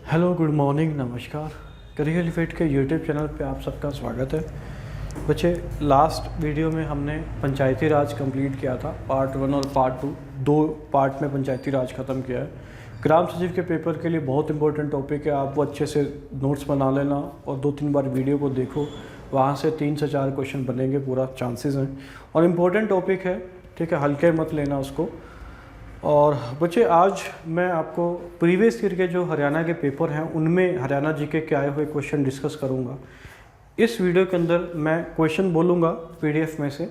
Hello, good morning, नमस्कार। Career elevate के YouTube channel पे आप सबका स्वागत है। बच्चे, लास्ट वीडियो में हमने पंचायती राज कंप्लीट किया था, पार्ट 1 और पार्ट 2, दो पार्ट में पंचायती राज ख़त्म किया है। ग्राम सचिव के पेपर के लिए बहुत इंपॉर्टेंट टॉपिक है, आप वो अच्छे से नोट्स बना लेना और 2-3 बार वीडियो को देखो, वहाँ से 3 से 4 क्वेश्चन बनेंगे, पूरा चांसेस हैं। और इम्पोर्टेंट टॉपिक है, ठीक है, हल्के मत लेना उसको। और बच्चे, आज मैं आपको प्रीवियस ईयर के जो हरियाणा के पेपर हैं उनमें हरियाणा जीके के आए हुए क्वेश्चन डिस्कस करूंगा। इस वीडियो के अंदर मैं क्वेश्चन बोलूंगा पीडीएफ में से,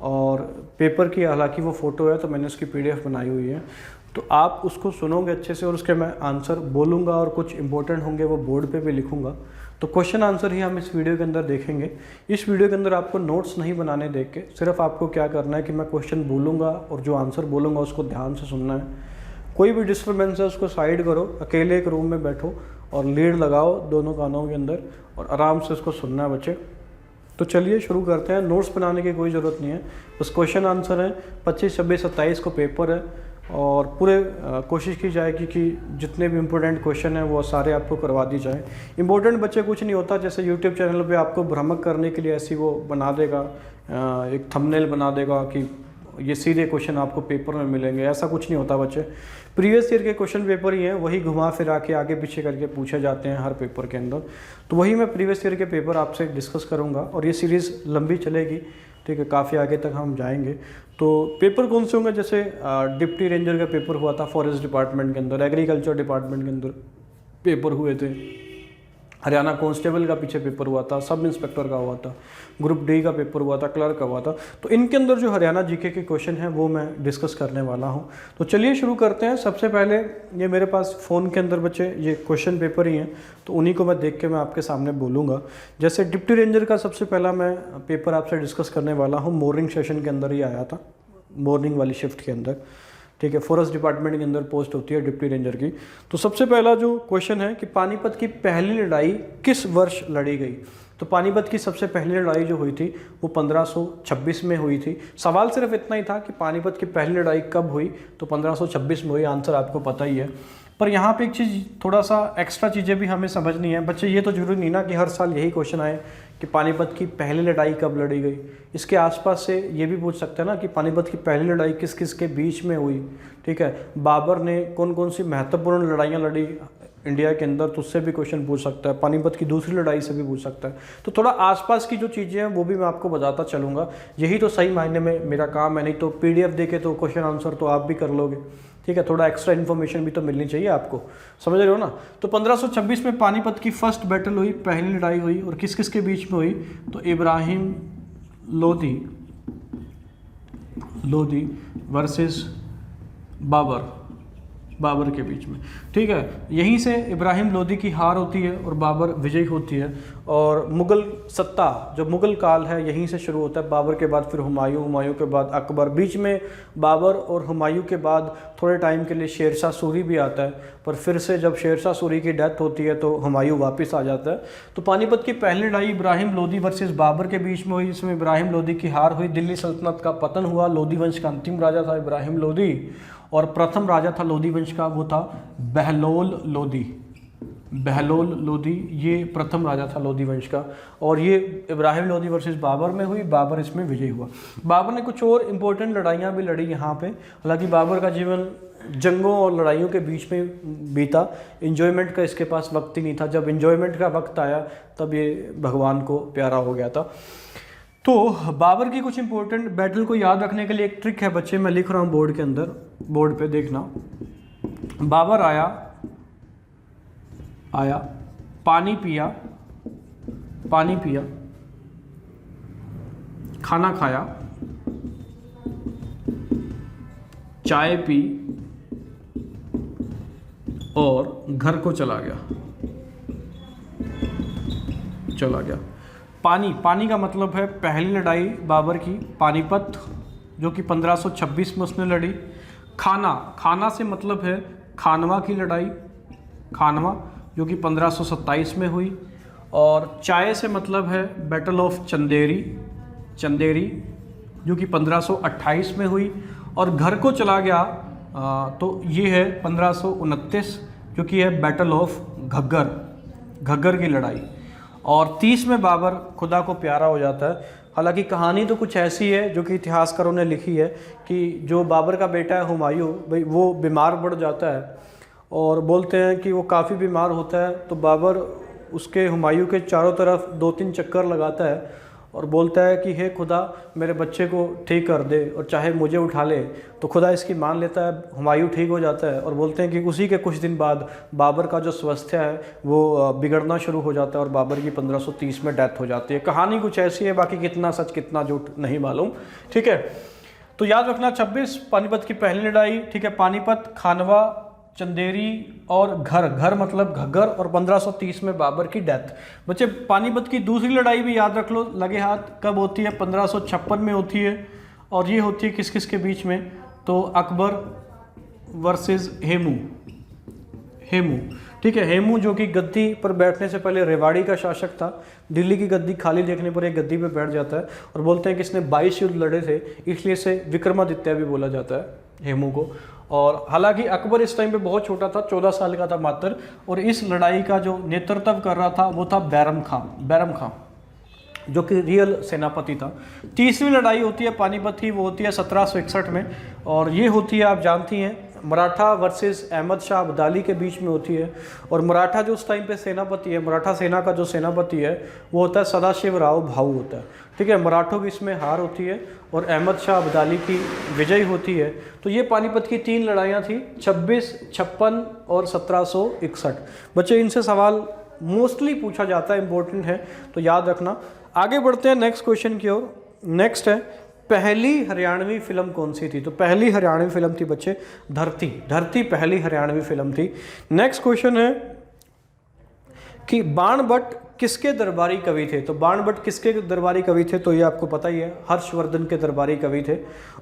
और पेपर की हालांकि वो फ़ोटो है तो मैंने उसकी पीडीएफ बनाई हुई है, तो आप उसको सुनोगे अच्छे से और उसके मैं आंसर बोलूँगा और कुछ इंपॉर्टेंट होंगे वो बोर्ड पे भी लिखूँगा। तो क्वेश्चन आंसर ही हम इस वीडियो के अंदर देखेंगे। इस वीडियो के अंदर आपको नोट्स नहीं बनाने देख के, सिर्फ आपको क्या करना है कि मैं क्वेश्चन बोलूँगा और जो आंसर बोलूँगा उसको ध्यान से सुनना है। कोई भी डिस्टर्बेंस है उसको साइड करो, अकेले एक रूम में बैठो और लीड लगाओ दोनों कानों के अंदर और आराम से उसको सुनना है बच्चे। तो चलिए शुरू करते हैं। नोट्स बनाने की कोई ज़रूरत नहीं है, बस क्वेश्चन आंसर है। 25, 26, 27 को पेपर है और पूरे कोशिश की जाएगी कि जितने भी इम्पोर्टेंट क्वेश्चन हैं वो सारे आपको करवा दी जाए। इम्पोर्टेंट बच्चे कुछ नहीं होता, जैसे यूट्यूब चैनल पे आपको भ्रामक करने के लिए ऐसी वो बना देगा, एक थंबनेल बना देगा कि ये सीधे क्वेश्चन आपको पेपर में मिलेंगे, ऐसा कुछ नहीं होता बच्चे। प्रीवियस ईयर के क्वेश्चन पेपर ही हैं, वही घुमा फिरा के आगे पीछे करके पूछे जाते हैं हर पेपर के अंदर। तो वही मैं प्रीवियस ईयर के पेपर आपसे डिस्कस करूँगा और ये सीरीज़ लंबी चलेगी, ठीक है, काफ़ी आगे तक हम जाएंगे। तो पेपर कौन से होंगे, जैसे डिप्टी रेंजर का पेपर हुआ था फॉरेस्ट डिपार्टमेंट के अंदर, एग्रीकल्चर डिपार्टमेंट के अंदर पेपर हुए थे, हरियाणा कांस्टेबल का पीछे पेपर हुआ था, सब इंस्पेक्टर का हुआ था, ग्रुप डी का पेपर हुआ था, क्लर्क का हुआ था। तो इनके अंदर जो हरियाणा जीके के क्वेश्चन हैं वो मैं डिस्कस करने वाला हूं। तो चलिए शुरू करते हैं। सबसे पहले ये मेरे पास फ़ोन के अंदर बच्चे ये क्वेश्चन पेपर ही हैं, तो उन्हीं को मैं देख के मैं आपके सामने बोलूँगा। जैसे डिप्टी रेंजर का सबसे पहला मैं पेपर आपसे डिस्कस करने वाला हूँ, मॉर्निंग सेशन के अंदर ही आया था, मॉर्निंग वाली शिफ्ट के अंदर, ठीक है। फॉरेस्ट डिपार्टमेंट के अंदर पोस्ट होती है डिप्टी रेंजर की। तो सबसे पहला जो क्वेश्चन है कि पानीपत की पहली लड़ाई किस वर्ष लड़ी गई। तो पानीपत की सबसे पहली लड़ाई जो हुई थी वो 1526 में हुई थी। सवाल सिर्फ इतना ही था कि पानीपत की पहली लड़ाई कब हुई, तो 1526 में हुई। आंसर आपको पता ही है। पर यहाँ पे एक चीज़, थोड़ा सा एक्स्ट्रा चीज़ें भी हमें समझनी है बच्चे। ये तो जरूरी नहीं ना कि हर साल यही क्वेश्चन आए कि पानीपत की पहली लड़ाई कब लड़ी गई। इसके आसपास से ये भी पूछ सकते हैं ना कि पानीपत की पहली लड़ाई किस किस के बीच में हुई, ठीक है। बाबर ने कौन कौन सी महत्वपूर्ण लड़ाइयाँ लड़ी इंडिया के अंदर, तो उससे भी क्वेश्चन पूछ सकता है। पानीपत की दूसरी लड़ाई से भी पूछ सकता है। तो थोड़ा आसपास की जो चीज़ें हैं वो भी मैं आपको बताता चलूँगा। यही तो सही मायने में मेरा काम है, नहीं तो पीडीएफ देके तो क्वेश्चन आंसर तो आप भी कर लोगे, ठीक है। थोड़ा एक्स्ट्रा इन्फॉर्मेशन भी तो मिलनी चाहिए आपको, समझ रहे हो ना। तो 1526 में पानीपत की फर्स्ट बैटल हुई, पहली लड़ाई हुई, और किस किस के बीच में हुई, तो इब्राहिम लोधी वर्सेस बाबर के बीच में, ठीक है। यहीं से इब्राहिम लोधी की हार होती है और बाबर विजयी होती है। और मुग़ल सत्ता, जो मुग़ल काल है, यहीं से शुरू होता है। बाबर के बाद फिर हुमायूं के बाद अकबर, बीच में बाबर और हुमायूं के बाद थोड़े टाइम के लिए शेरशाह सूरी भी आता है, पर फिर से जब शेरशाह सूरी की डेथ होती है तो हुमायूं वापस आ जाता है। तो पानीपत की पहली लड़ाई इब्राहिम लोधी वर्सेस बाबर के बीच में हुई, जिसमें इब्राहिम लोधी की हार हुई, दिल्ली सल्तनत का पतन हुआ। लोधी वंश का अंतिम राजा था इब्राहिम लोधी, और प्रथम राजा था लोधी वंश का, वो था बहलोल लोधी, ये प्रथम राजा था लोधी वंश का। और ये इब्राहिम लोधी वर्सेस बाबर में हुई, बाबर इसमें विजयी हुआ। बाबर ने कुछ और इम्पोर्टेंट लड़ाइयाँ भी लड़ी यहाँ पे। हालांकि बाबर का जीवन जंगों और लड़ाइयों के बीच में बीता, इंजॉयमेंट का इसके पास वक्त ही नहीं था। जब इंजॉयमेंट का वक्त आया तब ये भगवान को प्यारा हो गया था। तो बाबर की कुछ इंपॉर्टेंट बैटल को याद रखने के लिए एक ट्रिक है बच्चे, मैं लिख रहा हूँ बोर्ड के अंदर, बोर्ड पे देखना। बाबर आया, पानी पिया, खाना खाया, चाय पी और घर को चला गया। पानी का मतलब है पहली लड़ाई बाबर की पानीपत, जो कि 1526 में उसने लड़ी। खाना से मतलब है खानवा की लड़ाई, जो कि 1527 में हुई। और चाय से मतलब है बैटल ऑफ चंदेरी, जो कि 1528 में हुई। और घर को चला गया तो ये है 1529, जो कि है बैटल ऑफ घग्गर, घग्गर की लड़ाई। और 30 में बाबर खुदा को प्यारा हो जाता है। हालांकि कहानी तो कुछ ऐसी है जो कि इतिहासकारों ने लिखी है कि जो बाबर का बेटा है हुमायूं, भाई वो बीमार पड़ जाता है और बोलते हैं कि वो काफ़ी बीमार होता है, तो बाबर उसके हुमायूं के चारों तरफ 2-3 चक्कर लगाता है और बोलता है कि हे खुदा मेरे बच्चे को ठीक कर दे और चाहे मुझे उठा ले। तो खुदा इसकी मान लेता है, हुमायूं ठीक हो जाता है और बोलते हैं कि उसी के कुछ दिन बाद बाबर का जो स्वास्थ्य है वो बिगड़ना शुरू हो जाता है और बाबर की 1530 में डेथ हो जाती है। कहानी कुछ ऐसी है, बाकी कितना सच कितना झूठ नहीं मालूम, ठीक है। तो याद रखना 26 पानीपत की पहली लड़ाई, ठीक है, पानीपत, खानवा, चंदेरी और घर, घर मतलब घग्गर, और 1530 में बाबर की डेथ। बच्चे पानीपत की दूसरी लड़ाई भी याद रख लो, लगे हाथ, कब होती है? 1556 में होती है और ये होती है किस किस के बीच में? तो अकबर वर्सेस हेमू, हेमू, ठीक है। हेमू जो कि गद्दी पर बैठने से पहले रेवाड़ी का शासक था, दिल्ली की गद्दी खाली देखने पर एक गद्दी पे बैठ जाता है और बोलते हैं कि इसने 22 युद्ध लड़े थे, इसलिए इसे विक्रमादित्य भी बोला जाता है हेमू को। और हालांकि अकबर इस टाइम पे बहुत छोटा था, 14 साल का था मात्र, और इस लड़ाई का जो नेतृत्व कर रहा था वो था बैरम खां, बैरम खां जो कि रियल सेनापति था। तीसरी लड़ाई होती है पानीपत की, वो होती है 1761 में और ये होती है, आप जानती हैं, मराठा वर्सेस अहमद शाह अब्दाली के बीच में होती है। और मराठा जो उस टाइम पे सेनापति है, मराठा सेना का जो सेनापति है वो होता है सदाशिवराव भाऊ होता है, ठीक है। मराठों की इसमें हार होती है और अहमद शाह अब्दाली की विजय होती है। तो ये पानीपत की 3 लड़ाइयाँ थी, 26, 56 और 1761। बच्चे इनसे सवाल मोस्टली पूछा जाता है, इंपॉर्टेंट है तो याद रखना। आगे बढ़ते हैं नेक्स्ट क्वेश्चन की ओर। नेक्स्ट है, पहली हरियाणवी फिल्म कौन सी थी? तो पहली हरियाणवी फिल्म थी बच्चे धरती, धरती पहली हरियाणवी फिल्म थी। नेक्स्ट क्वेश्चन है कि बाणभट्ट किसके दरबारी कवि थे? तो बाणभट्ट किसके दरबारी कवि थे? तो ये आपको पता ही है, हर्षवर्धन के दरबारी कवि थे।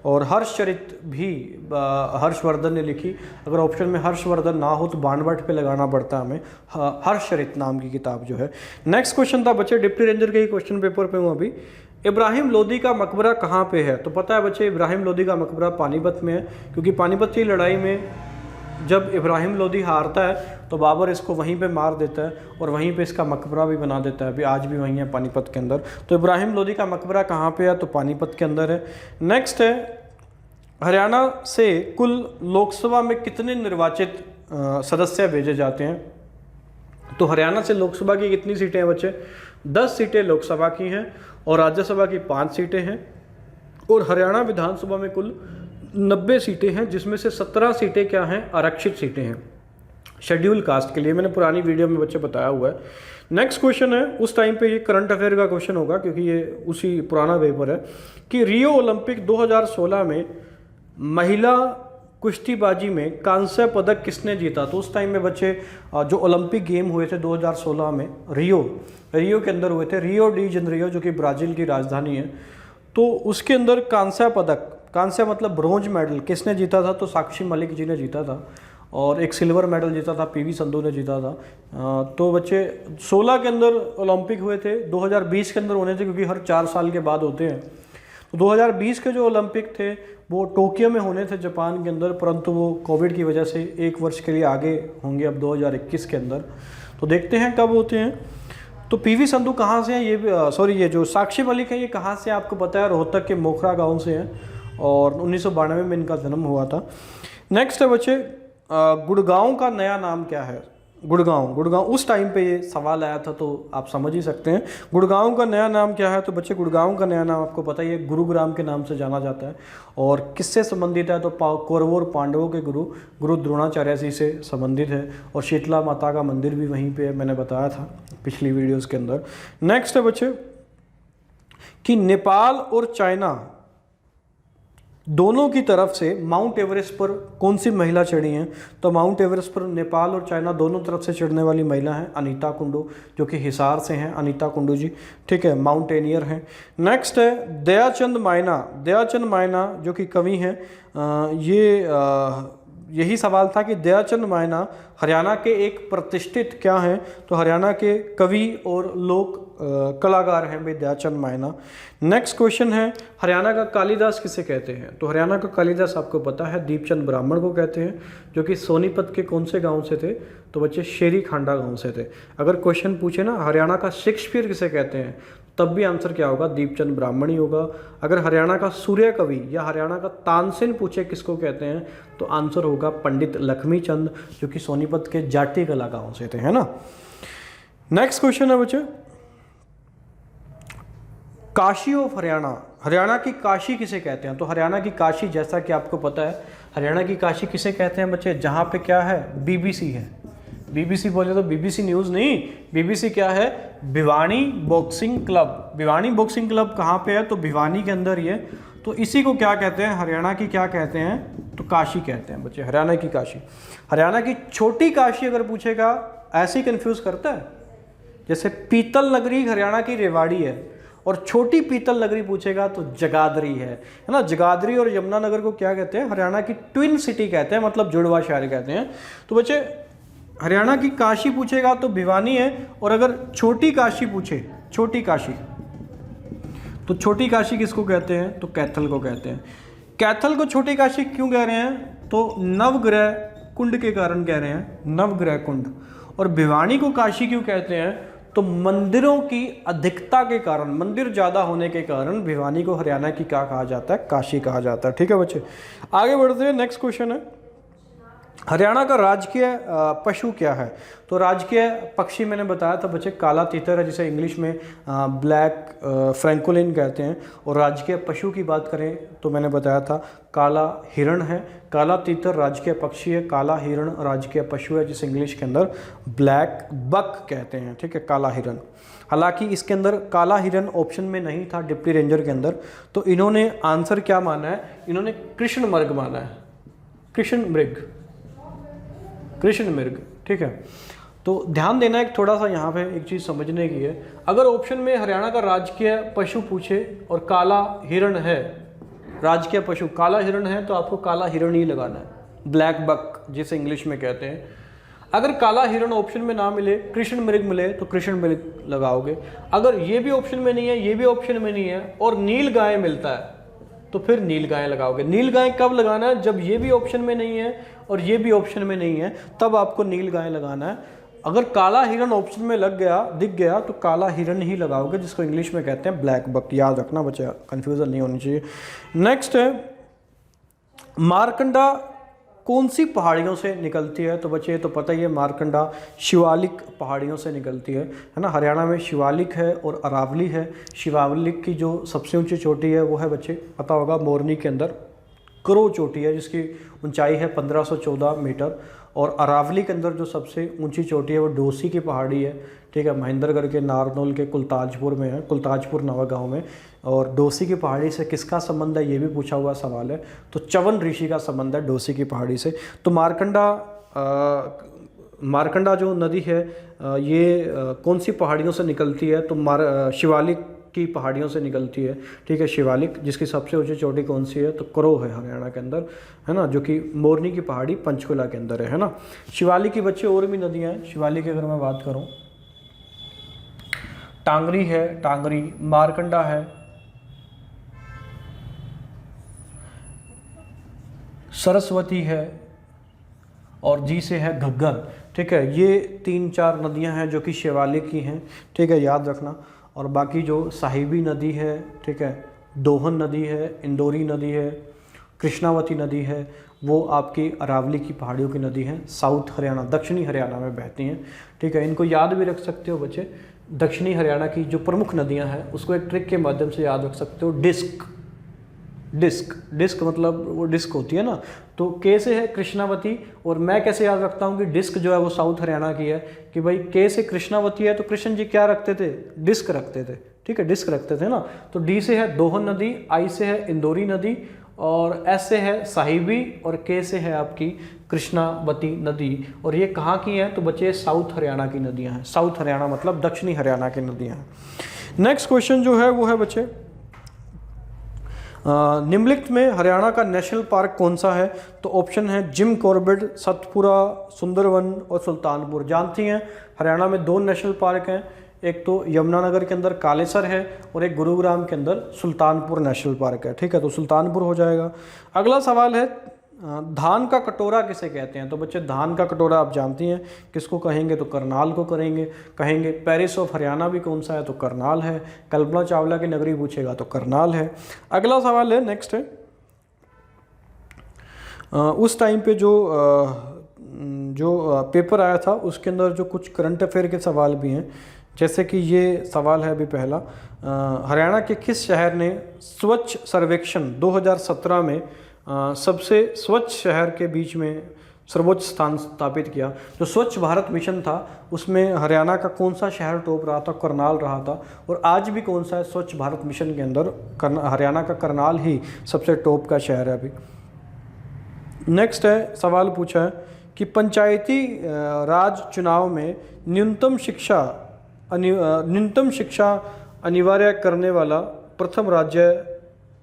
और हर्षचरित भी हर्षवर्धन ने लिखी। अगर ऑप्शन में हर्षवर्धन ना हो तो बाणभट्ट पे लगाना पड़ता है हमें, हर्षचरित नाम की किताब जो है। नेक्स्ट क्वेश्चन था बच्चे, डिप्टी रेंजर के ही क्वेश्चन पेपर पे हूँ अभी। इब्राहिम लोदी का मकबरा कहाँ पे है? तो पता है बच्चे, इब्राहिम लोदी का मकबरा पानीपत में है, क्योंकि पानीपत की लड़ाई में जब इब्राहिम लोदी हारता है तो बाबर इसको वहीं पे मार देता है और वहीं पे इसका मकबरा भी बना देता है, अभी आज भी वहीं है पानीपत के अंदर। तो इब्राहिम लोदी का मकबरा कहाँ पे है? तो पानीपत के अंदर है। नेक्स्ट है, हरियाणा से कुल लोकसभा में कितने निर्वाचित सदस्य भेजे जाते हैं? तो हरियाणा से लोकसभा की कितनी सीटें हैं बच्चे? 10 सीटें लोकसभा की हैं और राज्यसभा की 5 सीटें हैं। और हरियाणा विधानसभा में कुल 90 सीटें हैं, जिसमें से 17 सीटें क्या हैं? आरक्षित सीटें हैं शेड्यूल कास्ट के लिए। मैंने पुरानी वीडियो में बच्चे बताया हुआ है। नेक्स्ट क्वेश्चन है, उस टाइम पे ये करंट अफेयर का क्वेश्चन होगा क्योंकि ये उसी पुराना पेपर है, कि रियो ओलंपिक 2016 में महिला कुश्तीबाजी में कांस्य पदक किसने जीता? तो उस टाइम में बच्चे जो ओलंपिक गेम हुए थे 2016 में रियो के अंदर हुए थे, रियो डी जनरियो जो कि ब्राज़ील की राजधानी है, तो उसके अंदर कांस्य पदक, कांस्य मतलब ब्रोंज मेडल, किसने जीता था? तो साक्षी मलिक जी ने जीता था। और एक सिल्वर मेडल जीता था, पीवी संधू ने जीता था। तो बच्चे 16 के अंदर ओलंपिक हुए थे, 2020 के अंदर होने थे क्योंकि हर 4 साल के बाद होते हैं। तो 2020 के जो ओलंपिक थे वो टोक्यो में होने थे जापान के अंदर, परंतु वो कोविड की वजह से 1 वर्ष के लिए आगे होंगे अब 2021 के अंदर। तो देखते हैं कब होते हैं। तो पीवी संधू कहाँ से हैं? ये जो साक्षी मलिक है ये कहाँ से आपको पता है? रोहतक के मोखरा गाँव से हैं और 1992 में इनका जन्म हुआ था। नेक्स्ट है बच्चे, गुड़गांव का नया नाम क्या है? गुड़गांव उस टाइम पे ये सवाल आया था तो आप समझ ही सकते हैं गुड़गांव का नया नाम क्या है। तो बच्चे गुड़गांव का नया नाम आपको पता ही है, गुरुग्राम के नाम से जाना जाता है। और किससे संबंधित है? तो कौरवों और पांडवों के गुरु द्रोणाचार्य जी से संबंधित है। और शीतला माता का मंदिर भी वहीं पे है, मैंने बताया था पिछली वीडियोज़ के अंदर। नेक्स्ट है बच्चे कि नेपाल और चाइना दोनों की तरफ से माउंट एवरेस्ट पर कौन सी महिला चढ़ी हैं? तो माउंट एवरेस्ट पर नेपाल और चाइना दोनों तरफ से चढ़ने वाली महिला हैं अनीता कुंडू, जो कि हिसार से हैं, अनीता कुंडू जी, ठीक है, माउंटेनियर हैं। नेक्स्ट है दयाचंद मायना जो कि कवि हैं, ये यही सवाल था कि दयाचंद मायना हरियाणा के एक प्रतिष्ठित क्या हैं, तो हरियाणा के कवि और लोक कलाकार हैं भाई दयाचंद मायना। नेक्स्ट क्वेश्चन है, हरियाणा का कालिदास किसे कहते हैं? तो हरियाणा का कालिदास आपको पता है दीपचंद ब्राह्मण को कहते हैं, जो कि सोनीपत के कौन से गांव से थे? तो बच्चे शेरी खांडा गांव से थे। अगर क्वेश्चन पूछे ना हरियाणा का शेक्सपियर किसे कहते हैं, तब भी आंसर क्या होगा? दीपचंद ब्राह्मण ही होगा। अगर हरियाणा का सूर्य कवि या हरियाणा का तानसेन पूछे किसको कहते हैं, तो आंसर होगा पंडित लक्ष्मीचंद, जो कि सोनीपत के जाटी कला गांव से थे, है ना। नेक्स्ट क्वेश्चन है बच्चे, काशी ऑफ हरियाणा, हरियाणा की काशी किसे कहते हैं? तो हरियाणा की काशी, जैसा कि आपको पता है हरियाणा की काशी किसे कहते हैं बच्चे? जहाँ पे क्या है? बीबीसी है। बीबीसी बोले तो बीबीसी न्यूज़ नहीं, बीबीसी क्या है? Bhiwani boxing club. Bhiwani boxing club कहाँ पे है? तो भिवानी के अंदर ही है। तो इसी को क्या कहते हैं? हरियाणा की क्या कहते हैं? तो काशी कहते हैं बच्चे, हरियाणा की काशी। हरियाणा की छोटी काशी अगर पूछेगा, ऐसे ही कंफ्यूज करता है। जैसे पीतल नगरी हरियाणा की रेवाड़ी है, और छोटी पीतल नगरी पूछेगा तो जगाधरी है ना। जगाधरी और यमुनानगर को क्या कहते हैं? हरियाणा की ट्विन सिटी कहते हैं, मतलब जुड़वा शहर कहते हैं। तो बच्चे हरियाणा की काशी पूछेगा तो भिवानी है, और अगर छोटी काशी पूछे, छोटी काशी, तो छोटी काशी किसको कहते हैं? तो कैथल को कहते हैं। कैथल को छोटी काशी क्यों कह रहे हैं? तो नवग्रह कुंड के कारण कह रहे हैं, नवग्रह कुंड। और भिवानी को काशी क्यों कहते हैं? तो मंदिरों की अधिकता के कारण, मंदिर ज़्यादा होने के कारण भिवानी को हरियाणा की क्या कहा जाता है? काशी कहा जाता है। ठीक है बच्चे, आगे बढ़ते हैं। नेक्स्ट क्वेश्चन है, हरियाणा का राजकीय पशु क्या है? तो राजकीय पक्षी मैंने बताया था बच्चे, काला तीतर है, जिसे इंग्लिश में ब्लैक फ्रैंकोलिन कहते हैं। और राजकीय पशु की बात करें तो मैंने बताया था काला हिरण है। काला तीतर राजकीय पक्षी है, काला हिरण राजकीय पशु है, जिसे इंग्लिश के अंदर ब्लैक बक कहते हैं। ठीक है, काला हिरण। हालांकि इसके अंदर काला हिरण ऑप्शन में नहीं था डिप्टी रेंजर के अंदर, तो इन्होंने आंसर क्या माना है? इन्होंने कृष्ण मृग माना है, कृष्ण मृग, कृष्ण मृग। ठीक है, तो ध्यान देना एक थोड़ा सा यहाँ पे एक चीज़ समझने की है। अगर ऑप्शन में हरियाणा का राजकीय पशु पूछे और काला हिरण है, राजकीय पशु काला हिरण है, तो आपको काला हिरण ही लगाना है, ब्लैक बक जिसे इंग्लिश में कहते हैं। अगर काला हिरण ऑप्शन में ना मिले, कृष्ण मृग मिले, तो कृष्ण मृग लगाओगे। अगर ये भी ऑप्शन में नहीं है, ये भी ऑप्शन में नहीं है, और नील गाय मिलता है, तो फिर नील गाय लगाओगे। नील गाय कब लगाना है? जब ये भी ऑप्शन में नहीं है और ये भी ऑप्शन में नहीं है, तब आपको नील गाय लगाना है। अगर काला हिरण ऑप्शन में लग गया, दिख गया, तो काला हिरण ही लगाओगे, जिसको इंग्लिश में कहते हैं ब्लैक बक। याद रखना बच्चा, कंफ्यूजन नहीं होनी चाहिए। नेक्स्ट है, मारकंडा कौन सी पहाड़ियों से निकलती है? तो बच्चे तो पता ही है, मारकंडा शिवालिक पहाड़ियों से निकलती है ना। हरियाणा में शिवालिक है और अरावली है। शिवालिक की जो सबसे ऊंची चोटी है वो है बच्चे, पता होगा, मोरनी के अंदर करो चोटी है, जिसकी ऊंचाई है 1514 मीटर। और अरावली के अंदर जो सबसे ऊंची चोटी है वो डोसी की पहाड़ी है। ठीक है, महेंद्रगढ़ के नारनौल के कुलताजपुर में है, कुलताजपुर नवा गाँव में। और डोसी की पहाड़ी से किसका संबंध है, ये भी पूछा हुआ सवाल है। तो च्यवन ऋषि का संबंध है डोसी की पहाड़ी से। तो मारकंडा जो नदी है ये कौन सी पहाड़ियों से निकलती है? तो शिवालिक की पहाड़ियों से निकलती है। ठीक है, शिवालिक, जिसकी सबसे ऊंची चोटी कौन सी है? तो करो है हरियाणा के अंदर, है ना, जो कि मोरनी की पहाड़ी पंचकुला के अंदर है ना। शिवालिक की बच्चे और भी नदियाँ हैं। शिवालिक की अगर मैं बात करूँ, टांगरी है, टांगरी, मारकंडा है, सरस्वती है, और जी से है घग्गर। ठीक है, ये 3-4 नदियां हैं जो कि शिवालिक की हैं। ठीक है, याद रखना। और बाकी जो साहिबी नदी है, ठीक है, दोहन नदी है, इंदौरी नदी है, कृष्णावती नदी है, वो आपकी अरावली की पहाड़ियों की नदी है, साउथ हरियाणा, दक्षिणी हरियाणा में बहती हैं। ठीक है, इनको याद भी रख सकते हो बच्चे। दक्षिणी हरियाणा की जो प्रमुख नदियां हैं उसको एक ट्रिक के माध्यम से याद रख सकते हो। डिस्क मतलब वो डिस्क होती है ना, तो के से है कृष्णावती। और मैं कैसे याद रखता हूँ कि डिस्क जो है वो साउथ हरियाणा की है, कि भाई के से कृष्णावती है तो कृष्ण जी क्या रखते थे? डिस्क रखते थे। ठीक है, डिस्क रखते थे ना। तो डी से है दोहन नदी, आई से है इंदौरी नदी, और एस से है साहिबी, और के से है आपकी कृष्णावती नदी। और ये कहाँ की है? तो बच्चे साउथ हरियाणा की नदियाँ हैं। साउथ हरियाणा मतलब दक्षिणी हरियाणा की नदियाँ हैं। नेक्स्ट क्वेश्चन जो है वो है बच्चे, निम्नलिखित में हरियाणा का नेशनल पार्क कौन सा है? तो ऑप्शन है जिम कॉर्बेट, सतपुरा, सुंदरवन और सुल्तानपुर। जानती हैं हरियाणा में 2 नेशनल पार्क हैं, एक तो यमुनानगर के अंदर कालेसर है और एक गुरुग्राम के अंदर सुल्तानपुर नेशनल पार्क है। ठीक है, तो सुल्तानपुर हो जाएगा। अगला सवाल है धान का कटोरा किसे कहते हैं? तो बच्चे धान का कटोरा आप जानती हैं किसको कहेंगे? तो करनाल को कहेंगे। पेरिस ऑफ हरियाणा भी कौन सा है? तो करनाल है। कल्पना चावला की नगरी पूछेगा तो करनाल है। अगला सवाल है, नेक्स्ट है, उस टाइम पे जो पेपर आया था उसके अंदर जो कुछ करंट अफेयर के सवाल भी हैं, जैसे कि ये सवाल है अभी पहला, हरियाणा के किस शहर ने स्वच्छ सर्वेक्षण 2017 में सबसे स्वच्छ शहर के बीच में सर्वोच्च स्थान स्थापित किया? जो स्वच्छ भारत मिशन था उसमें हरियाणा का कौन सा शहर टॉप रहा था? करनाल रहा था। और आज भी कौन सा है स्वच्छ भारत मिशन के अंदर? हरियाणा का करनाल ही सबसे टॉप का शहर है अभी। नेक्स्ट है, सवाल पूछा है कि पंचायती राज चुनाव में न्यूनतम शिक्षा अनिवार्य करने वाला प्रथम राज्य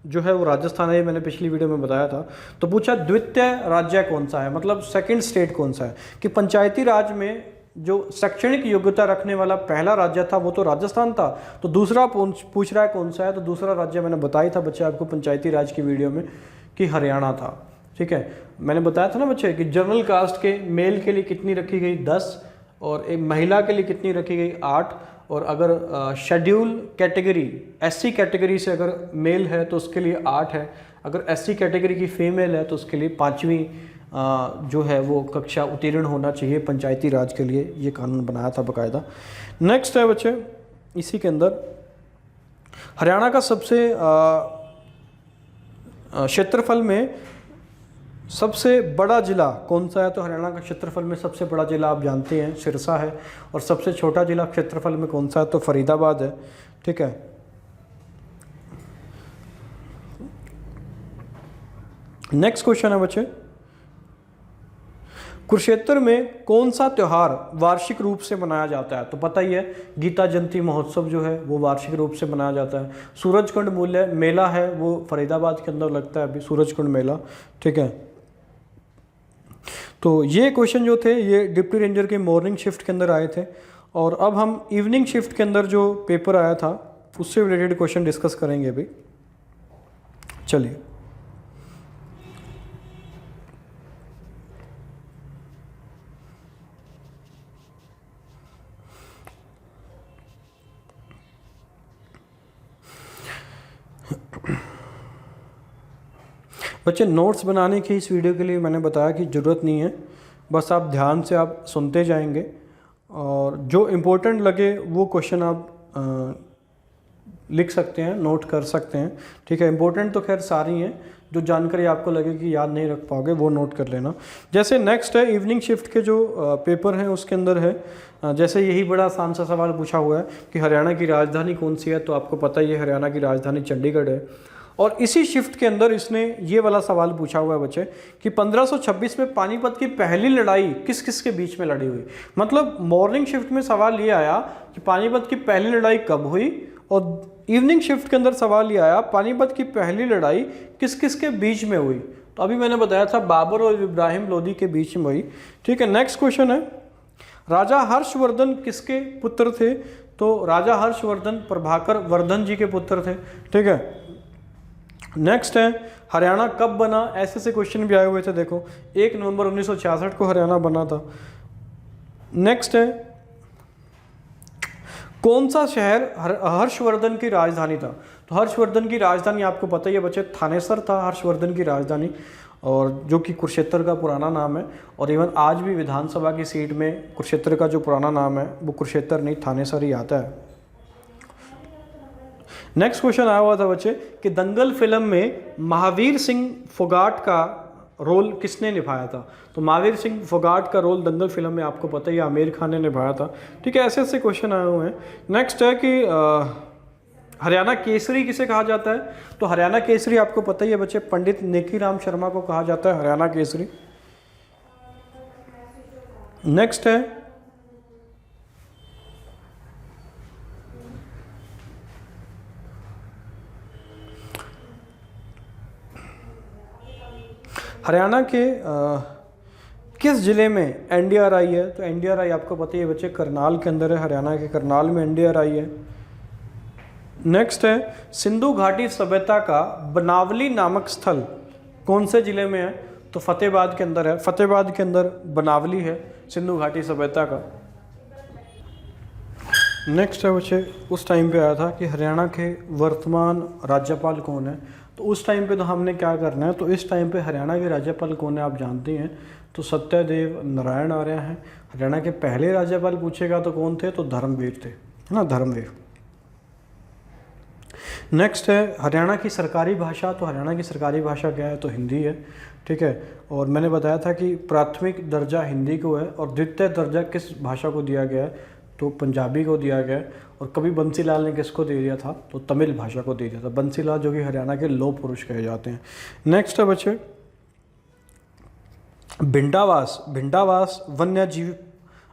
जो है वो राजस्थान है, मैंने पिछली वीडियो में बताया था। तो पूछा द्वितीय राज्य कौन सा है, मतलब सेकंड स्टेट कौन सा है? कि पंचायती राज में जो शैक्षणिक योग्यता रखने वाला पहला राज्य था वो तो राजस्थान था, तो दूसरा पूछ रहा है कौन सा है? तो दूसरा राज्य मैंने बताया था बच्चे आपको पंचायती राज की वीडियो में कि हरियाणा था। ठीक है, मैंने बताया था ना बच्चे कि जनरल कास्ट के मेल के लिए कितनी रखी गई? 10, और एक महिला के लिए कितनी रखी गई? 8, और अगर शेड्यूल कैटेगरी एससी कैटेगरी से अगर मेल है तो उसके लिए 8 है, अगर एससी कैटेगरी की फीमेल है तो उसके लिए 5वीं जो है वो कक्षा उत्तीर्ण होना चाहिए पंचायती राज के लिए। ये कानून बनाया था बाकायदा। नेक्स्ट है बच्चे, इसी के अंदर हरियाणा का सबसे क्षेत्रफल में सबसे बड़ा जिला कौन सा है? तो हरियाणा का क्षेत्रफल में सबसे बड़ा जिला आप जानते हैं सिरसा है, और सबसे छोटा जिला क्षेत्रफल में कौन सा है? तो फरीदाबाद है। ठीक है, नेक्स्ट क्वेश्चन है बच्चे, कुरुक्षेत्र में कौन सा त्यौहार वार्षिक रूप से मनाया जाता है? तो पता ही है गीता जयंती महोत्सव जो है वो वार्षिक रूप से मनाया जाता है। सूरजकुंड मूल्य मेला है वो फरीदाबाद के अंदर लगता है अभी, सूरजकुंड मेला। ठीक है, तो ये क्वेश्चन जो थे ये डिप्टी रेंजर के मॉर्निंग शिफ्ट के अंदर आए थे, और अब हम इवनिंग शिफ्ट के अंदर जो पेपर आया था उससे रिलेटेड क्वेश्चन डिस्कस करेंगे अभी। चलिए, बच्चे नोट्स बनाने की इस वीडियो के लिए मैंने बताया कि ज़रूरत नहीं है, बस आप ध्यान से आप सुनते जाएंगे और जो इम्पोर्टेंट लगे वो क्वेश्चन आप लिख सकते हैं, नोट कर सकते हैं। ठीक है, इम्पोर्टेंट तो खैर सारी हैं, जो जानकारी आपको लगे कि याद नहीं रख पाओगे वो नोट कर लेना। जैसे नेक्स्ट है इवनिंग शिफ्ट के जो पेपर हैं उसके अंदर है, जैसे यही बड़ा आसान सा सवाल पूछा हुआ है कि हरियाणा की राजधानी कौन सी है? तो आपको पता ही है हरियाणा की राजधानी चंडीगढ़ है। और इसी शिफ्ट के अंदर इसने ये वाला सवाल पूछा हुआ है बच्चे कि 1526 में पानीपत की पहली लड़ाई किस किस के बीच में लड़ी हुई? मतलब मॉर्निंग शिफ्ट में सवाल ये आया कि पानीपत की पहली लड़ाई कब हुई, और इवनिंग शिफ्ट के अंदर सवाल ये आया पानीपत की पहली लड़ाई किस किस के बीच में हुई? तो अभी मैंने बताया था बाबर और इब्राहिम लोदी के बीच में हुई। ठीक है, नेक्स्ट क्वेश्चन है, राजा हर्षवर्धन किसके पुत्र थे? तो राजा हर्षवर्धन प्रभाकर वर्धन जी के पुत्र थे। ठीक है, नेक्स्ट है हरियाणा कब बना? ऐसे से क्वेश्चन भी आए हुए थे, देखो 1 नवंबर 1966 को हरियाणा बना था। नेक्स्ट है कौन सा शहर हर्षवर्धन की राजधानी था? तो हर्षवर्धन की राजधानी आपको पता ही है बच्चे, थानेसर था हर्षवर्धन की राजधानी, और जो कि कुरुक्षेत्र का पुराना नाम है, और इवन आज भी विधानसभा की सीट में कुरुक्षेत्र का जो पुराना नाम है वो कुरुक्षेत्र नहीं थानेसर ही आता है। नेक्स्ट क्वेश्चन आया हुआ था बच्चे कि दंगल फिल्म में महावीर सिंह फोगाट का रोल किसने निभाया था? तो महावीर सिंह फोगाट का रोल दंगल फिल्म में आपको पता ही आमिर खान ने निभाया था। ठीक है, ऐसे ऐसे क्वेश्चन आए हुए हैं। नेक्स्ट है कि हरियाणा केसरी किसे कहा जाता है? तो हरियाणा केसरी आपको पता ही है बच्चे, पंडित नेकीराम शर्मा को कहा जाता है हरियाणा केसरी। नेक्स्ट है हरियाणा के किस ज़िले में NDRI है? तो NDRI आपको पता ही है बच्चे, करनाल के अंदर है, हरियाणा के करनाल में NDRI है। नेक्स्ट है, सिंधु घाटी सभ्यता का बनावली नामक स्थल कौन से ज़िले में है? तो फतेहाबाद के अंदर है, फतेहाबाद के अंदर बनावली है सिंधु घाटी सभ्यता का। नेक्स्ट है बच्चे, उस टाइम पे आया था कि हरियाणा के वर्तमान राज्यपाल कौन है? तो उस टाइम पे तो हमने क्या करना है, तो इस टाइम पे हरियाणा के राज्यपाल कौन है आप जानते हैं, तो सत्यदेव नारायण आर्य हैं। हरियाणा के पहले राज्यपाल पूछेगा तो कौन थे? तो धर्मवीर थे, है ना, धर्मवीर। नेक्स्ट है, हरियाणा की सरकारी भाषा। तो हरियाणा की सरकारी भाषा क्या है? तो हिंदी है, ठीक है। और मैंने बताया था कि प्राथमिक दर्जा हिंदी को है और द्वितीय दर्जा किस भाषा को दिया गया है? तो पंजाबी को दिया गया है। और कभी बंसीलाल ने किसको दे दिया था? तो तमिल भाषा को दे दिया था, बंसीलाल जो कि हरियाणा के लौह पुरुष कहे जाते हैं। नेक्स्ट है बच्चे, भिंडावास। भिंडावास वन्य जीव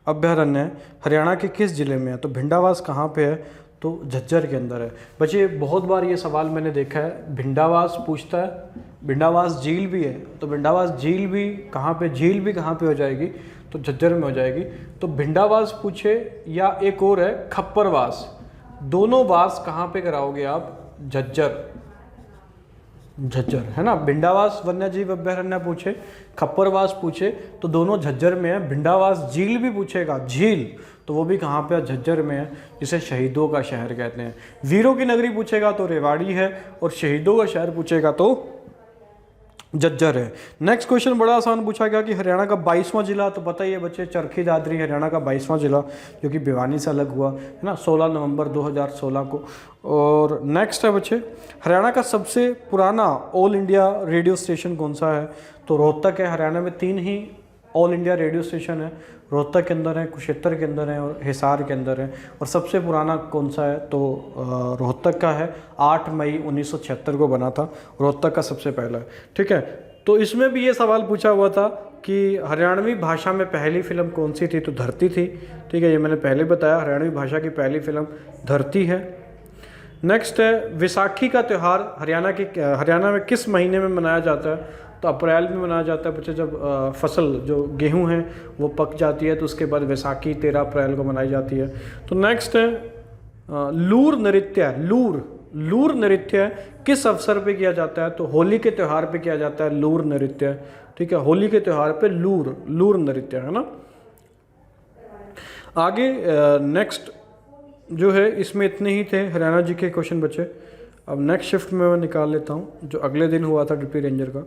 अभ्यारण्य हरियाणा के किस जिले में है? तो भिंडावास कहाँ पे है? तो झज्जर के अंदर है। बच्चे बहुत बार ये सवाल मैंने देखा है, भिंडावास पूछता है, भिंडावास झील भी है, तो भिंडावास झील भी कहाँ पे, झील भी कहाँ पे हो जाएगी? तो झज्जर में हो जाएगी। तो भिंडावास पूछे या एक और है खप्परवास, दोनों वास कहाँ पे कराओगे आप? झज्जर, झज्जर, है ना। भिंडावास वन्यजीव अभ्यारण्य पूछे, खप्परवास पूछे तो दोनों झज्जर में है। भिंडावास झील भी पूछेगा, झील, तो वो भी कहाँ पे है? झज्जर में है, जिसे शहीदों का शहर कहते हैं। वीरों की नगरी पूछेगा तो रेवाड़ी है, और शहीदों का शहर पूछेगा तो झज्जर है। नेक्स्ट क्वेश्चन बड़ा आसान पूछा गया कि हरियाणा का 22वां जिला। तो पता ही है बच्चे, चरखी दादरी हरियाणा का 22वां जिला, जो कि भिवानी से अलग हुआ, है ना, 16 नवंबर 2016 को। और नेक्स्ट है बच्चे, हरियाणा का सबसे पुराना ऑल इंडिया रेडियो स्टेशन कौन सा है? तो रोहतक है। हरियाणा में 3 ही ऑल इंडिया रेडियो स्टेशन है, रोहतक के अंदर है, कुरुक्षेत्र के अंदर है और हिसार के अंदर है। और सबसे पुराना कौन सा है? तो रोहतक का है, 8 मई 1976 को बना था, रोहतक का सबसे पहला है, ठीक है। तो इसमें भी ये सवाल पूछा हुआ था कि हरियाणवी भाषा में पहली फिल्म कौन सी थी? तो धरती थी, ठीक है, ये मैंने पहले बताया, हरियाणवी भाषा की पहली फिल्म धरती है। नेक्स्ट है, विसाखी का त्यौहार हरियाणा में किस महीने में मनाया जाता है? तो अप्रैल में मनाया जाता है बच्चे, जब फसल जो गेहूं है वो पक जाती है, तो उसके बाद वैसाखी 13 अप्रैल को मनाई जाती है। तो नेक्स्ट है, लूर नृत्य। लूर नृत्य किस अवसर पे किया जाता है? तो होली के त्यौहार पे किया जाता है लूर नृत्य, ठीक है, होली के त्यौहार पे लूर नृत्य, है ना। आगे नेक्स्ट जो है, इसमें इतने ही थे हरियाणा जी के क्वेश्चन बचे। अब नेक्स्ट शिफ्ट में मैं निकाल लेता हूँ जो अगले दिन हुआ था डिप्टी रेंजर का।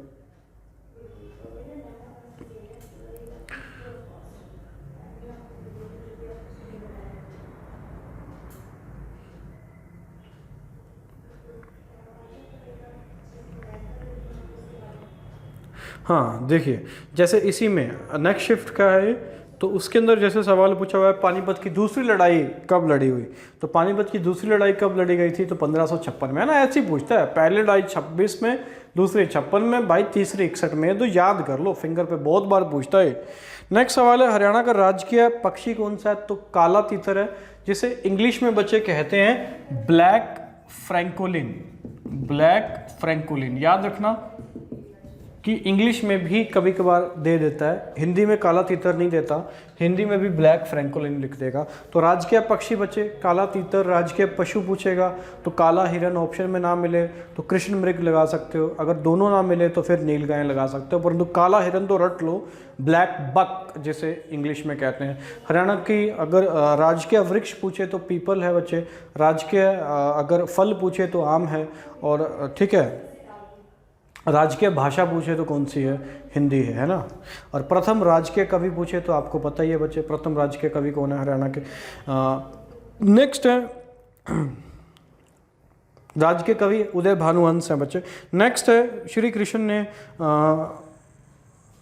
हाँ देखिए, जैसे इसी में नेक्स्ट शिफ्ट का है, तो उसके अंदर जैसे सवाल पूछा हुआ है, पानीपत की दूसरी लड़ाई कब लड़ी हुई? तो पानीपत की दूसरी लड़ाई कब लड़ी गई थी? तो 1556 में, है ना। ऐसे ही पूछता है, पहली लड़ाई 26 में, दूसरी 56 में, भाई तीसरी 61 में। तो याद कर लो, फिंगर पे बहुत बार पूछता है। नेक्स्ट सवाल है, हरियाणा का राजकीय पक्षी कौन सा है? तो काला तीतर है, जिसे इंग्लिश में बच्चे कहते हैं ब्लैक फ्रैंकोलिन। ब्लैक फ्रैंकोलिन याद रखना कि इंग्लिश में भी कभी कभार दे देता है, हिंदी में काला तीतर नहीं देता, हिंदी में भी ब्लैक फ्रैंकोलिन लिख देगा। तो राजकीय पक्षी बचे काला तीतर। राजकीय पशु पूछेगा तो काला हिरन ऑप्शन में ना मिले तो कृष्ण मृग लगा सकते हो, अगर दोनों ना मिले तो फिर नीलगाय लगा सकते हो, परंतु काला हिरन तो रट लो, ब्लैक बक जिसे इंग्लिश में कहते हैं। हरियाणा की अगर राजकीय वृक्ष पूछे तो पीपल है बच्चे, राजकीय अगर फल पूछे तो आम है, और ठीक है, राजकीय भाषा पूछे तो कौन सी है? हिंदी है ना। और प्रथम राजकीय कवि पूछे तो आपको पता ही है बच्चे, प्रथम राजकीय कवि कौन है हरियाणा के? नेक्स्ट है, राजकीय कवि उदय भानुहंस है बच्चे। नेक्स्ट है, श्री कृष्ण ने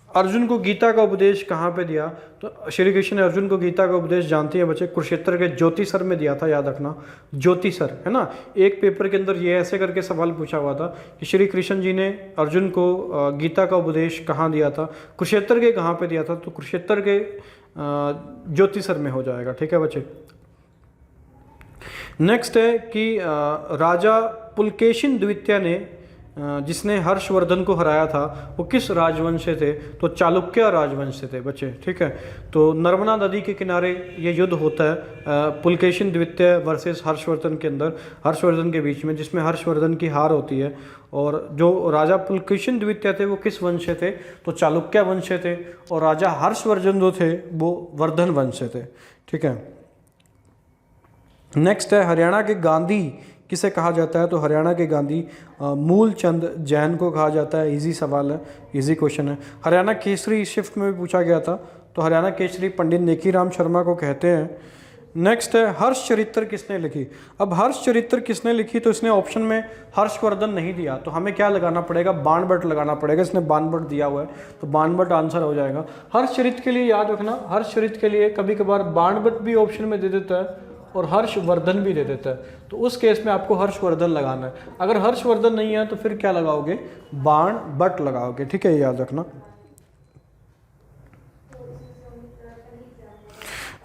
अर्जुन को गीता का उपदेश कहाँ पे दिया? तो श्री कृष्ण ने अर्जुन को गीता का उपदेश जानते हैं बच्चे, कुरुक्षेत्र के ज्योतिसर में दिया था, याद रखना, ज्योतिसर, है ना। एक पेपर के अंदर ये ऐसे करके सवाल पूछा हुआ था कि श्री कृष्ण जी ने अर्जुन को गीता का उपदेश कहाँ दिया था? कुरुक्षेत्र के कहाँ पे दिया था? तो कुरुक्षेत्र के ज्योतिसर में हो जाएगा, ठीक है बच्चे। नेक्स्ट है कि राजा पुलकेशिन द्वितीय ने जिसने हर्षवर्धन को हराया था वो किस राजवंश से थे? तो चालुक्य राजवंश से थे बच्चे, ठीक है। तो नर्मदा नदी के किनारे ये युद्ध होता है पुलकेशिन द्वितीय वर्सेस हर्षवर्धन के अंदर, हर्षवर्धन के बीच में, जिसमें हर्षवर्धन की हार होती है। और जो राजा पुलकेशिन द्वितीय थे वो किस वंश से थे? तो चालुक्य वंश से थे। और राजा हर्षवर्धन जो थे वो वर्धन वंश से थे, ठीक है। नेक्स्ट है हरियाणा के गांधी किसे कहा जाता है? तो हरियाणा के गांधी मूलचंद जैन को कहा जाता है। इजी सवाल है, इजी क्वेश्चन है। हरियाणा केसरी इस शिफ्ट में भी पूछा गया था, तो हरियाणा केसरी पंडित नेकीराम शर्मा को कहते हैं। नेक्स्ट है हर्ष चरित्र किसने लिखी? अब हर्ष चरित्र किसने लिखी? तो इसने ऑप्शन में हर्षवर्धन नहीं दिया, तो हमें क्या लगाना पड़ेगा? बाणभट्ट लगाना पड़ेगा। इसने बाणभट्ट दिया हुआ है, तो बाणभट्ट आंसर हो जाएगा। हर्ष चरित्र के लिए याद रखना, हर्ष चरित्र के लिए कभी कभार बाणभट्ट भी ऑप्शन में दे देता है और हर्षवर्धन भी दे देता है, तो उस केस में आपको हर्षवर्धन लगाना है। अगर हर्षवर्धन नहीं है तो फिर क्या लगाओगे? बाणभट्ट लगाओगे, ठीक है, याद रखना।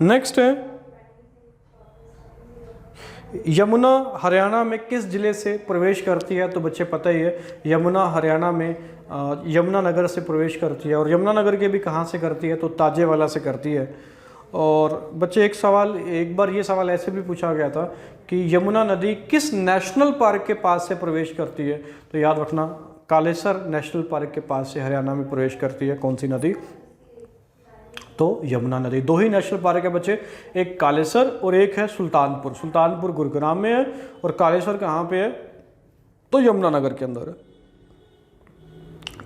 नेक्स्ट है यमुना हरियाणा में किस जिले से प्रवेश करती है? तो बच्चे पता ही है, यमुना हरियाणा में यमुनानगर से प्रवेश करती है। और यमुनानगर के भी कहाँ से करती है? तो ताजेवाला से करती है। और बच्चे एक बार ये सवाल ऐसे भी पूछा गया था कि यमुना नदी किस नेशनल पार्क के पास से प्रवेश करती है? तो याद रखना, कालेसर नेशनल पार्क के पास से हरियाणा में प्रवेश करती है। कौन सी नदी? तो यमुना नदी। दो ही नेशनल पार्क है बच्चे, एक कालेसर और एक है सुल्तानपुर। सुल्तानपुर गुरुग्राम में है और कालेसर कहाँ पे है? तो यमुनानगर के अंदर है,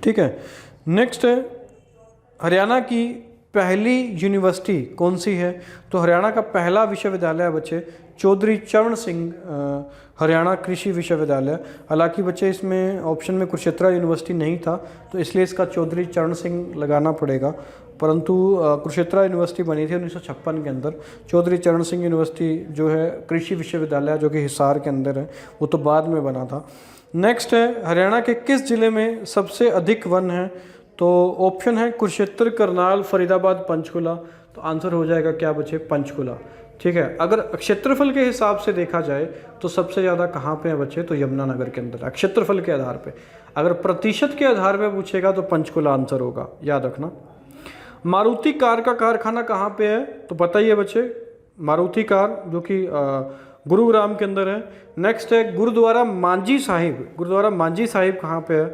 ठीक है। नेक्स्ट है हरियाणा की पहली यूनिवर्सिटी कौन सी है? तो हरियाणा का पहला विश्वविद्यालय है बच्चे चौधरी चरण सिंह हरियाणा कृषि विश्वविद्यालय। हालांकि बच्चे इसमें ऑप्शन में कुरुक्षेत्र यूनिवर्सिटी नहीं था, तो इसलिए इसका चौधरी चरण सिंह लगाना पड़ेगा। परंतु कुरुक्षेत्र यूनिवर्सिटी बनी थी 1956 के अंदर। चौधरी चरण सिंह यूनिवर्सिटी जो है कृषि विश्वविद्यालय जो कि हिसार के अंदर है, वो तो बाद में बना था। नेक्स्ट है हरियाणा के किस जिले में सबसे अधिक वन है? तो ऑप्शन है कुरुक्षेत्र, करनाल, फरीदाबाद, पंचकुला। तो आंसर हो जाएगा क्या बच्चे? पंचकुला, ठीक है। अगर क्षेत्रफल के हिसाब से देखा जाए तो सबसे ज़्यादा कहाँ पे है बच्चे? तो यमुनानगर के अंदर, क्षेत्रफल के आधार पे। अगर प्रतिशत के आधार पे पूछेगा तो पंचकुला आंसर होगा, याद रखना। मारुति कार का कारखाना कहाँ पे है? तो पता ही है बच्चे, मारुति कार जो कि गुरुग्राम के अंदर है। नेक्स्ट है गुरुद्वारा मांझी साहिब। गुरुद्वारा मांझी साहिब कहाँ पे है?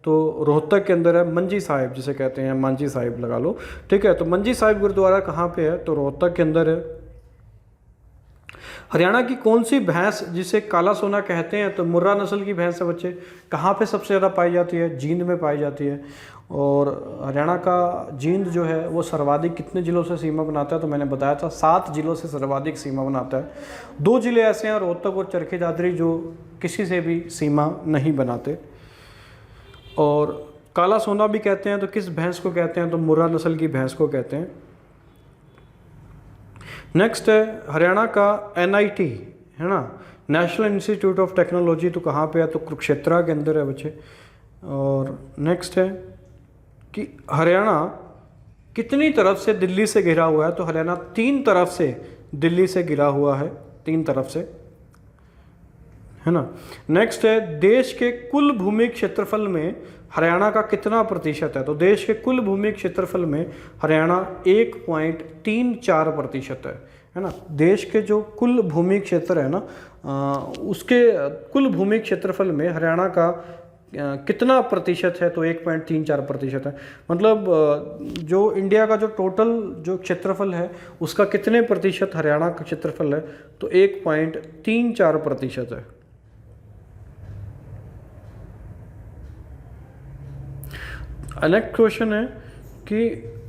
तो रोहतक के अंदर है। मंजी साहिब जिसे कहते हैं, मांझी साहिब लगा लो, ठीक है। तो मंजी साहिब गुरुद्वारा कहाँ पे है? तो रोहतक के अंदर है। हरियाणा की कौन सी भैंस जिसे काला सोना कहते हैं? तो मुर्रा नस्ल की भैंस है बच्चे। कहाँ पे सबसे ज़्यादा पाई जाती है? जींद में पाई जाती है। और हरियाणा का जींद जो है वो सर्वाधिक कितने ज़िलों से सीमा बनाता है? तो मैंने बताया था 7 ज़िलों से सर्वाधिक सीमा बनाता है। 2 ज़िले ऐसे हैं, रोहतक और चरखी दादरी, जो किसी से भी सीमा नहीं बनाते। और काला सोना भी कहते हैं तो किस भैंस को कहते हैं? तो मुर्रा नस्ल की भैंस को कहते हैं। नेक्स्ट है हरियाणा का NIT है ना, नेशनल इंस्टीट्यूट ऑफ टेक्नोलॉजी, तो कहाँ पे है? तो कुरुक्षेत्र के अंदर है बच्चे। और नेक्स्ट है कि हरियाणा कितनी तरफ से दिल्ली से घिरा हुआ है? तो हरियाणा 3 तरफ से दिल्ली से घिरा हुआ है, 3 तरफ से, है ना। नेक्स्ट है देश के कुल भूमि क्षेत्रफल में हरियाणा का कितना प्रतिशत है? तो देश के कुल भूमि क्षेत्रफल में हरियाणा 1.34% है ना। देश के जो कुल भूमि क्षेत्र है ना, उसके कुल भूमि क्षेत्रफल में हरियाणा का कितना प्रतिशत है? तो 1.34% है। मतलब जो इंडिया का जो टोटल जो क्षेत्रफल है उसका कितने प्रतिशत हरियाणा का क्षेत्रफल है? तो 1.34% है। नेक्स्ट क्वेश्चन है कि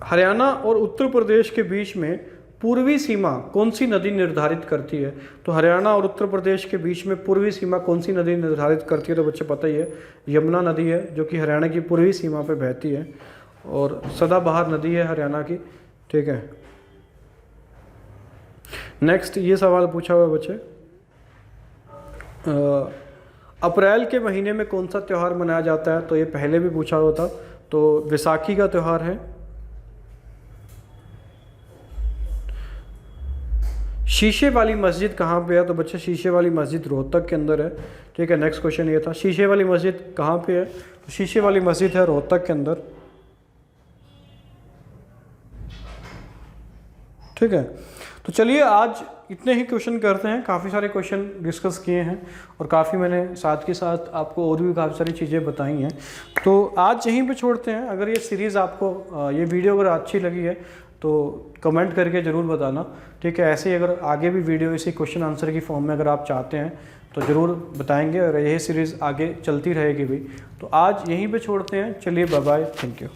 हरियाणा और उत्तर प्रदेश के बीच में पूर्वी सीमा कौन सी नदी निर्धारित करती है? तो हरियाणा और उत्तर प्रदेश के बीच में पूर्वी सीमा कौन सी नदी निर्धारित करती है? तो बच्चे पता ही है, यमुना नदी है, जो कि हरियाणा की पूर्वी सीमा पे बहती है और सदाबहार नदी है हरियाणा की, ठीक है। नेक्स्ट ये सवाल पूछा हुआ बच्चे, अप्रैल के महीने में कौन सा त्यौहार मनाया जाता है? तो ये पहले भी पूछा हुआ था, तो विसाखी का त्यौहार है। शीशे वाली मस्जिद कहाँ पे है? तो बच्चे शीशे वाली मस्जिद रोहतक के अंदर है। ठीक है, नेक्स्ट क्वेश्चन ये था, शीशे वाली मस्जिद कहाँ पे है? तो शीशे वाली मस्जिद है रोहतक के अंदर। ठीक है, तो चलिए आज इतने ही क्वेश्चन करते हैं। काफ़ी सारे क्वेश्चन डिस्कस किए हैं और काफ़ी मैंने साथ के साथ आपको और भी काफ़ी सारी चीज़ें बताई हैं। तो आज यहीं पे छोड़ते हैं। अगर ये सीरीज़ आपको ये वीडियो अगर अच्छी लगी है तो कमेंट करके ज़रूर बताना। ठीक है, ऐसे ही अगर आगे भी वीडियो इसी क्वेश्चन आंसर की फॉर्म में अगर आप चाहते हैं तो ज़रूर बताएंगे और यही सीरीज़ आगे चलती रहेगी भी। तो आज यहीं पे छोड़ते हैं। चलिए, बाय बाय, थैंक यू।